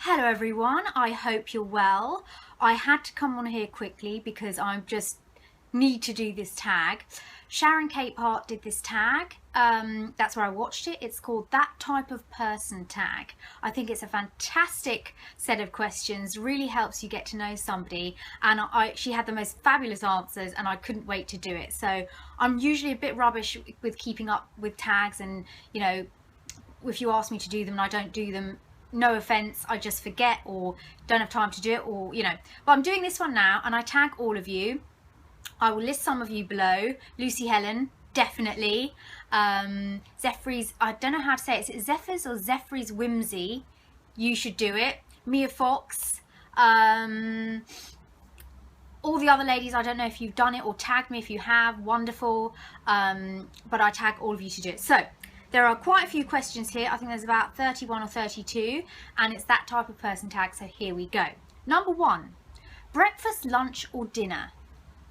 Hello everyone, I hope you're well. I had to come on here quickly because I just need to do this tag. Sharon Capehart did this tag. That's where I watched it. It's called That Type of Person tag. I think it's a fantastic set of questions, really helps you get to know somebody, and she had the most fabulous answers and I couldn't wait to do it. So I'm usually a bit rubbish with keeping up with tags, and you know, if you ask me to do them and I don't do them, no offense, I just forget or don't have time to do it, or you know, but I'm doing this one now and I tag all of you. I will list some of you below. Lucy Helen, definitely. Zephyr's, I don't know how to say it. Is it Zephyr's or Zephyr's Whimsy? You should do it. Mia Fox. All the other ladies, I don't know if you've done it or tagged me. If you have, wonderful. But I tag all of you to do it. So there are quite a few questions here. I think there's about 31 or 32, and it's that type of person tag. So here we go. Number 1, breakfast, lunch or dinner?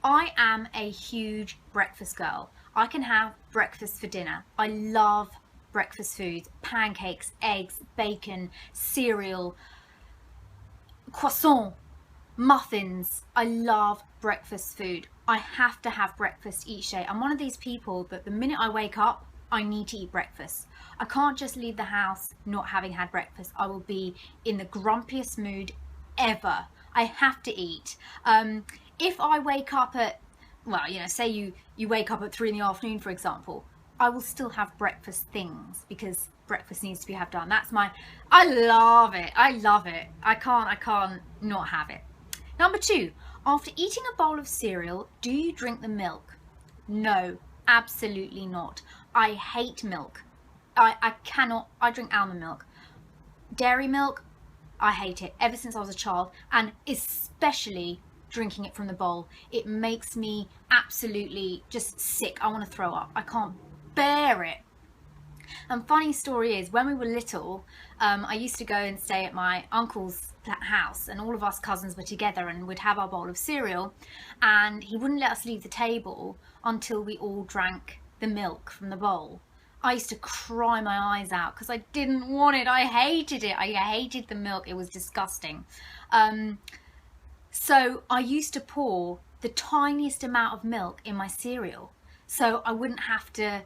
I am a huge breakfast girl. I can have breakfast for dinner. I love breakfast foods, pancakes, eggs, bacon, cereal, croissant, muffins. I love breakfast food. I have to have breakfast each day. I'm one of these people that the minute I wake up, I need to eat breakfast. I can't just leave the house not having had breakfast. I will be in the grumpiest mood ever. I have to eat. If I wake up at, well, you know, say you wake up at 3 in the afternoon, for example, I will still have breakfast things because breakfast needs to be done. That's my, I love it. I love it. I can't not have it. Number 2, after eating a bowl of cereal, do you drink the milk? No, absolutely not. I hate milk. I cannot, I drink almond milk. Dairy milk, I hate it ever since I was a child, and especially drinking it from the bowl. It makes me absolutely just sick. I want to throw up. I can't bear it. And funny story is, when we were little, I used to go and stay at my uncle's house, and all of us cousins were together and we'd have our bowl of cereal, and he wouldn't let us leave the table until we all drank the milk from the bowl. I used to cry my eyes out because I didn't want it. I hated it. I hated the milk. It was disgusting. So I used to pour the tiniest amount of milk in my cereal so I wouldn't have to,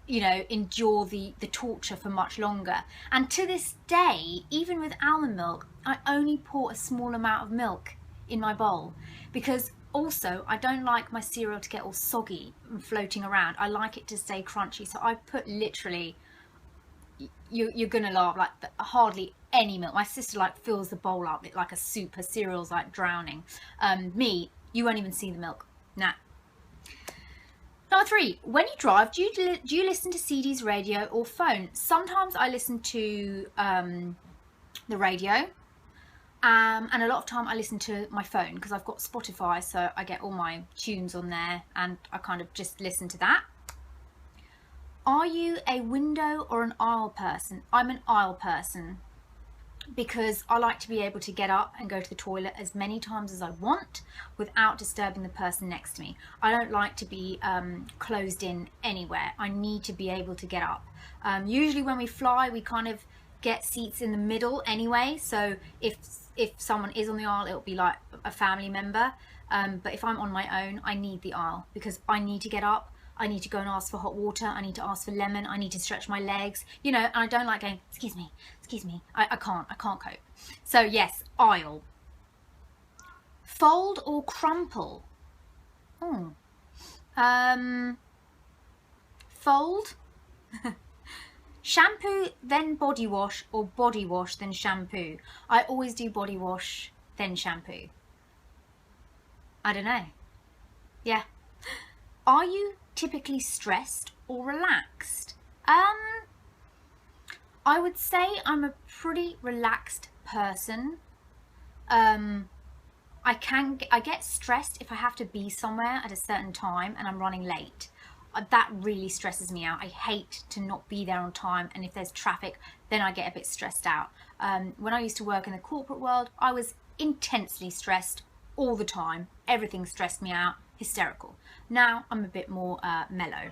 you know, endure the torture for much longer. And to this day, even with almond milk, I only pour a small amount of milk in my bowl, because also I don't like my cereal to get all soggy and floating around. I like it to stay crunchy. So I put literally, you're gonna laugh, like hardly any milk. My sister like fills the bowl up like a soup. Her cereal's like drowning. Me, you won't even see the milk. Nah. Number 3, when you drive, do you listen to CDs, radio or phone? Sometimes I listen to the radio, and a lot of time I listen to my phone because I've got Spotify, so I get all my tunes on there and I kind of just listen to that. Are you a window or an aisle person? I'm an aisle person because I like to be able to get up and go to the toilet as many times as I want without disturbing the person next to me. I don't like to be closed in anywhere. I need to be able to get up. Usually when we fly, we kind of get seats in the middle anyway, so if someone is on the aisle, it'll be like a family member, but if I'm on my own, I need the aisle because I need to get up. I need to go and ask for hot water. I need to ask for lemon. I need to stretch my legs, you know, and I don't like going, excuse me. I can't cope. So yes, aisle. Fold or crumple? Fold. Shampoo, then body wash, or body wash, then shampoo? I always do body wash, then shampoo. I don't know. Yeah. Are you typically stressed or relaxed? I would say I'm a pretty relaxed person. I get stressed if I have to be somewhere at a certain time and I'm running late. That really stresses me out. I hate to not be there on time, and if there's traffic, then I get a bit stressed out. When I used to work in the corporate world, I was intensely stressed all the time. Everything stressed me out, hysterical. Now I'm a bit more mellow.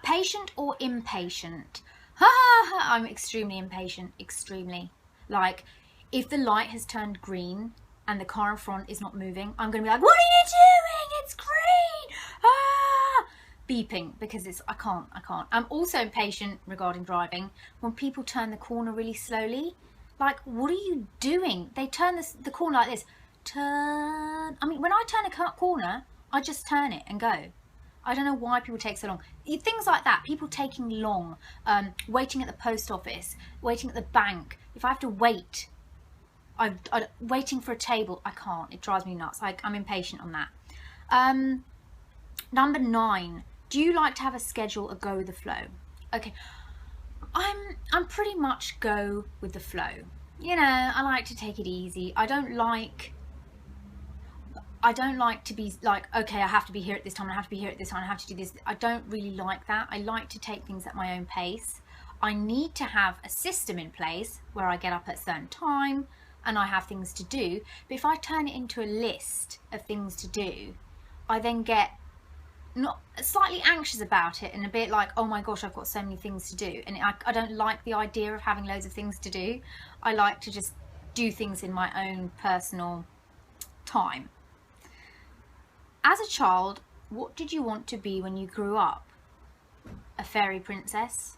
Patient or impatient? I'm extremely impatient, extremely. Like, if the light has turned green and the car in front is not moving, I'm going to be like, what are you doing? It's green! Ah! Beeping, because I can't. I'm also impatient regarding driving when people turn the corner really slowly. Like, what are you doing? They turn the corner like this. Turn. I mean, when I turn a corner, I just turn it and go. I don't know why people take so long. Things like that, people taking long, waiting at the post office, waiting at the bank. If I have to wait, I'm waiting for a table, I can't. It drives me nuts. I'm impatient on that. Number 9, do you like to have a schedule or go with the flow? Okay, I'm pretty much go with the flow. You know, I like to take it easy. I don't like to be like, okay, I have to be here at this time, I have to be here at this time, I have to do this. I don't really like that. I like to take things at my own pace. I need to have a system in place where I get up at a certain time and I have things to do. But if I turn it into a list of things to do, I then get not slightly anxious about it and a bit like, oh my gosh, I've got so many things to do. And I don't like the idea of having loads of things to do. I like to just do things in my own personal time. As a child, what did you want to be when you grew up? A fairy princess?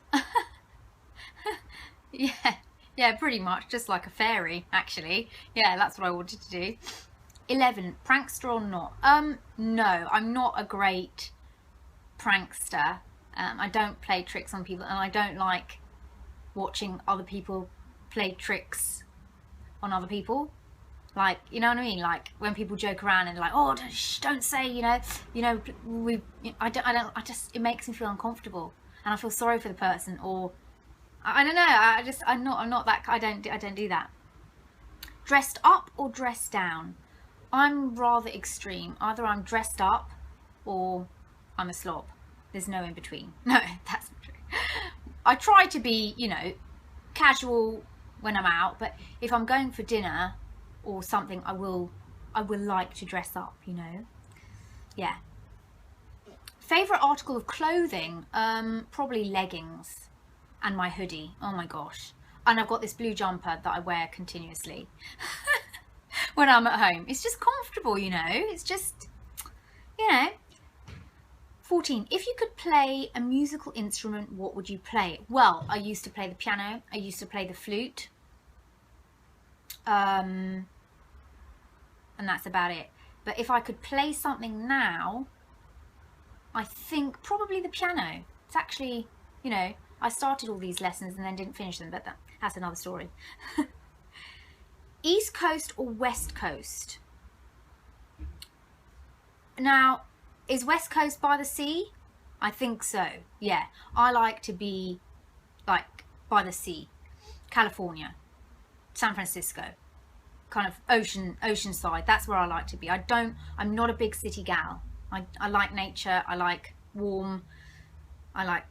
Yeah, pretty much, just like a fairy, actually. Yeah, that's what I wanted to do. 11, prankster or not? No, I'm not a great prankster. I don't play tricks on people, and I don't like watching other people play tricks on other people. Like, you know what I mean? Like when people joke around and they're like, oh, don't say, it makes me feel uncomfortable and I feel sorry for the person, or I don't know. I'm not that. I don't do that. Dressed up or dressed down? I'm rather extreme. Either I'm dressed up or I'm a slob. There's no in between. No, that's not true. I try to be, casual when I'm out, but if I'm going for dinner or something, I will like to dress up, Yeah. Favorite article of clothing? Probably leggings and my hoodie. Oh my gosh. And I've got this blue jumper that I wear continuously when I'm at home. It's just comfortable, It's just, 14. If you could play a musical instrument, what would you play? Well, I used to play the piano. I used to play the flute. And that's about it. But if I could play something now, I think probably the piano. It's actually, I started all these lessons and then didn't finish them, but that's another story. East Coast or West Coast? Now, is West Coast by the sea? I think so, yeah. I like to be like by the sea. California, San Francisco, kind of ocean side. That's where I like to be. I'm not a big city gal. I like nature. I like warm. I like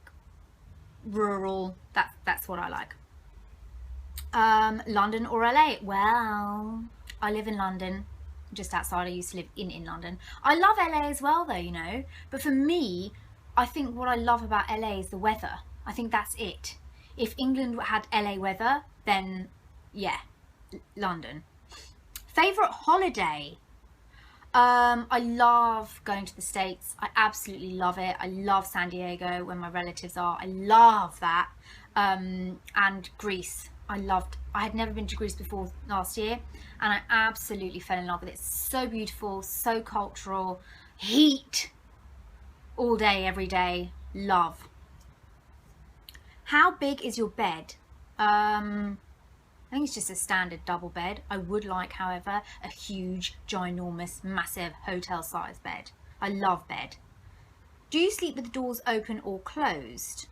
rural. That's what I like. London or LA? Well, I live in London, just outside. I used to live in London. I love LA as well though, but for me, I think what I love about LA is the weather. I think that's it. If England had LA weather, then yeah, London. Favorite holiday? I love going to the States. I absolutely love it. I love San Diego, where my relatives are. I love that. And Greece. I had never been to Greece before last year, and I absolutely fell in love with it. It's so beautiful, so cultural. Heat all day, every day. Love. How big is your bed? I think it's just a standard double bed. I would like, however, a huge, ginormous, massive hotel-sized bed. I love bed. Do you sleep with the doors open or closed?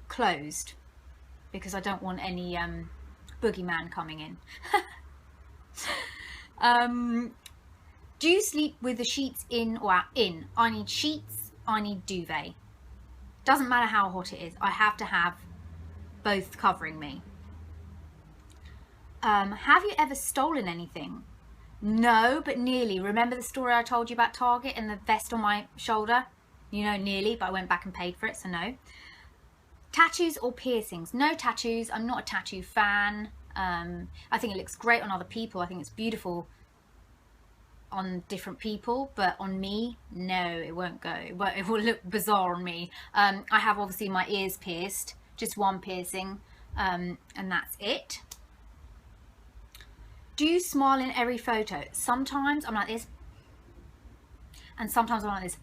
Closed, because I don't want any boogeyman coming in. Do you sleep with the sheets in or out? In. I need sheets, I need duvet. Doesn't matter how hot it is, I have to have both covering me. Have you ever stolen anything? No, but nearly. Remember the story I told you about Target and the vest on my shoulder? Nearly, but I went back and paid for it, so no. Tattoos or piercings? No tattoos. I'm not a tattoo fan. I think it looks great on other people. I think it's beautiful on different people, but on me, no, it won't go. But it will look bizarre on me. I have obviously my ears pierced, just one piercing, and that's it. Do you smile in every photo? Sometimes I'm like this, and sometimes I'm like this.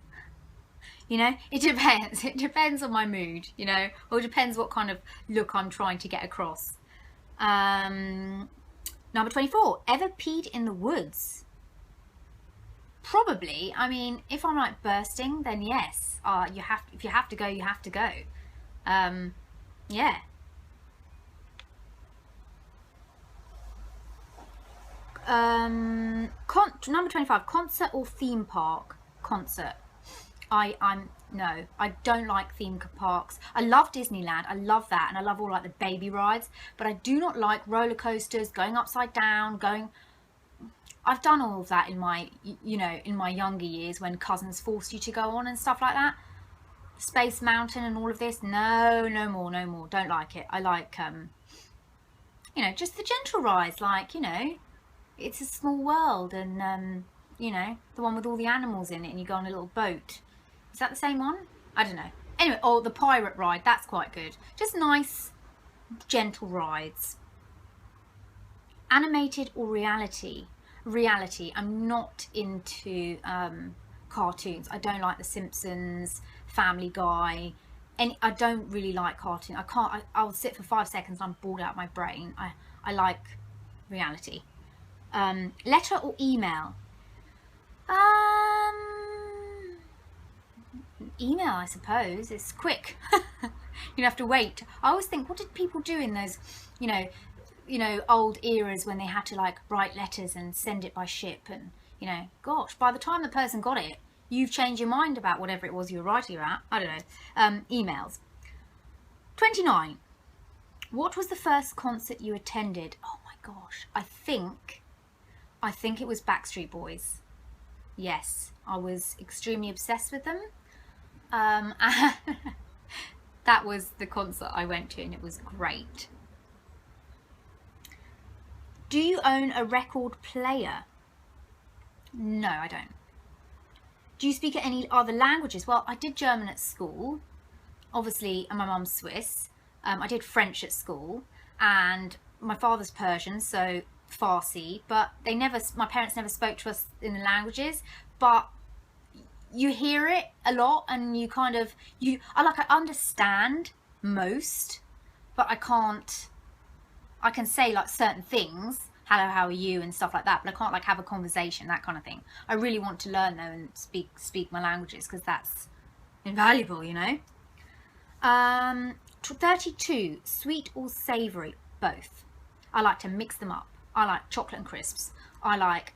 You know, it depends. It depends on my mood, you know, or it depends what kind of look I'm trying to get across. Number 24, ever peed in the woods? Probably. I mean, if I'm like bursting, then yes. If you have to go, you have to go. Yeah. Number 25, concert or theme park? Concert. No, I don't like theme parks. I love Disneyland, I love that, and I love all like the baby rides, but I do not like roller coasters, going upside down, I've done all of that in my, you know, in my younger years when cousins forced you to go on and stuff like that. Space Mountain and all of this, no more, don't like it. I like, you know, just the gentle rides, like, you know, It's a Small World, and, you know, the one with all the animals in it, and you go on a little boat. Is that the same one? I don't know. Anyway, oh, the pirate ride, that's quite good. Just nice, gentle rides. Animated or reality? Reality. I'm not into cartoons. I don't like The Simpsons, Family Guy. I don't really like cartoons. I'll sit for 5 seconds and I'm bored out of my brain. I like reality. Letter or email? Email, I suppose. It's quick. You don't have to wait. I always think, what did people do in those, you know, old eras when they had to like write letters and send it by ship, and, you know, gosh, by the time the person got it, you've changed your mind about whatever it was you were writing about. I don't know. Emails. 29. What was the first concert you attended? Oh my gosh. I think it was Backstreet Boys. Yes, I was extremely obsessed with them. That was the concert I went to, and it was great. Do you own a record player? No, I don't. Do you speak any other languages? Well, I did German at school, obviously, and my mum's Swiss. I did French at school, and my father's Persian, so Farsi, but my parents never spoke to us in the languages, but you hear it a lot, and you kind of, I understand most, but I can say like certain things, hello, how are you, and stuff like that, but I can't like have a conversation, that kind of thing. I really want to learn though and speak my languages, because that's invaluable, you know. 32, sweet or savoury? Both. I like to mix them up. I like chocolate and crisps. I like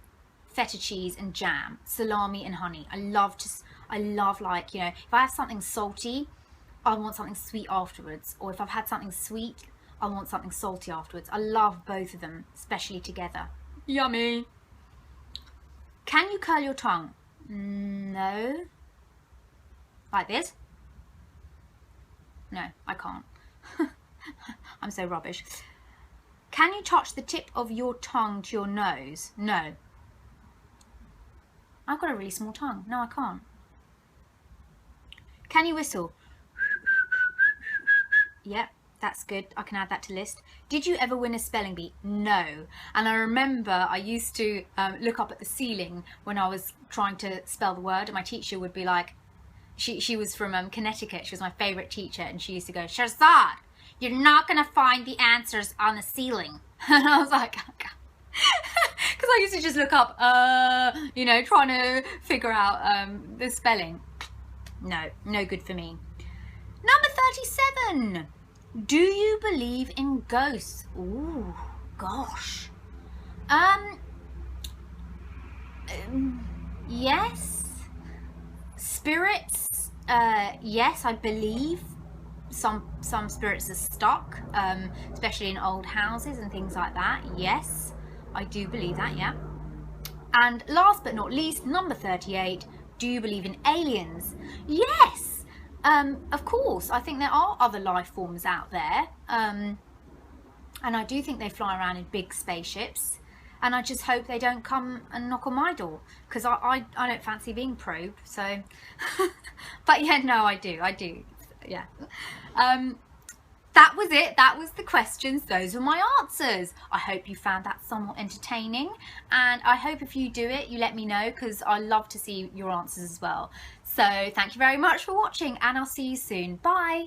feta cheese and jam, salami and honey. I love like, you know, if I have something salty, I want something sweet afterwards, or if I've had something sweet, I want something salty afterwards. I love both of them, especially together. Yummy. Can you curl your tongue? No. Like this? No, I can't. I'm so rubbish. Can you touch the tip of your tongue to your nose? No. I've got a really small tongue. No, I can't. Can you whistle? Yep, that's good. I can add that to list. Did you ever win a spelling bee? No. And I remember I used to look up at the ceiling when I was trying to spell the word, and my teacher would be like, she was from Connecticut. She was my favourite teacher, and she used to go, Shahzad, you're not going to find the answers on the ceiling. And I was like, because I used to just look up, you know, trying to figure out the spelling. No good for me. Number 37. Do you believe in ghosts? Ooh, gosh. Yes. Spirits, yes, I believe some spirits are stuck, especially in old houses and things like that. Yes, I do believe that, yeah. And last but not least, number 38, do you believe in aliens? Yes, Of course, I think there are other life forms out there. And I do think they fly around in big spaceships. And I just hope they don't come and knock on my door, because I don't fancy being probed. So, but yeah, no, I do. Yeah. That was it. That was the questions. Those were my answers. I hope you found that somewhat entertaining, and I hope if you do it, you let me know, because I love to see your answers as well. So thank you very much for watching, and I'll see you soon. Bye.